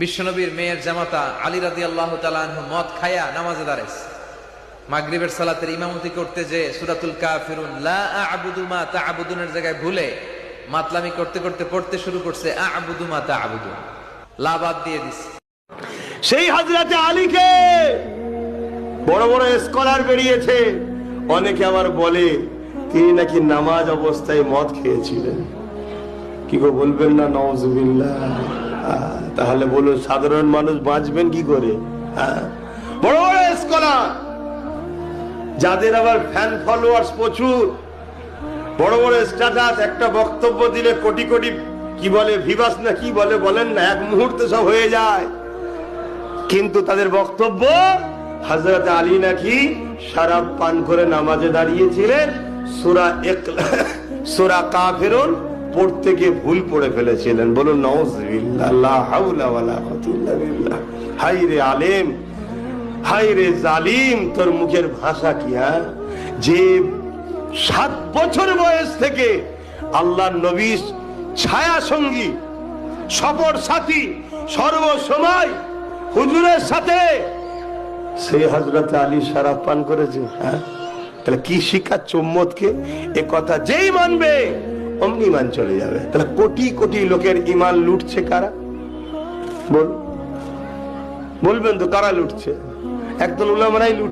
বিশ্বনবীর মেয়ের জামাতা আলী রাদিয়াল্লাহু তাআলা আনহু মদ খায়া নামাজে দাঁড়াইছে। মাগরিবের সালাতের ইমামতি করতে যে সূরাতুল কাফিরুন লা আ'বুদু মা তা'বুদুনের জায়গায় ভুলে মাতলামি করতে করতে পড়তে শুরু করছে আ'বুদু মা তা'বুদুন, লা বাদ দিয়ে দিছে। সেই হযরতে আলীকে বড় বড় স্কলার বেরিয়েছে, অনেকে আবার বলে তিনি নাকি নামাজ অবস্থায় মদ খেয়েছিলেন। কি গো বলবেন না নাউজুবিল্লাহ? তাহলে বলুন সাধারণ মানুষ বাঁচবেন কি করে? বড় বড় স্কলার যাদের আবার ফ্যান ফলোয়ার্স প্রচুর, বড় বড় স্ট্যাটাস, একটা বক্তব্য দিলে কোটি কোটি কি বলে ভিভাস না কি বলে বলেন না, এক মুহূর্তে সব হয়ে যায়। কিন্তু তাদের বক্তব্য হযরত আলী নাকি শরাব পান করে নামাজে দাঁড়িয়েছিলেন, সূরা কাফিরুন পড়তে গিয়ে ভুল পড়ে ফেলেছিলেন। বলুন নাউজুবিল্লাহ, লা হাওলা ওয়ালা কুওয়াতা ইল্লা বিল্লাহ। হায় রে আলেম, হায় রে জালিম, তোর মুখের ভাষা কি? যে 7 বছর বয়স থেকে আল্লাহর নবীর ছায়া সঙ্গী, সফর সাথী, সর্বসময় হুজুরের সাথে, সেই হযরত আলী শরাব পান করেছে। তাহলে কি শিক্ষাচ্ছ উম্মতকে? এ কথা যেই মানবে অমনি ইমান চলে যাবে। তাহলে কোটি কোটি লোকের ইমান লুটছে কারা? বলবেন তো কারা লুটছে? একদল উলামারাই লুটছে।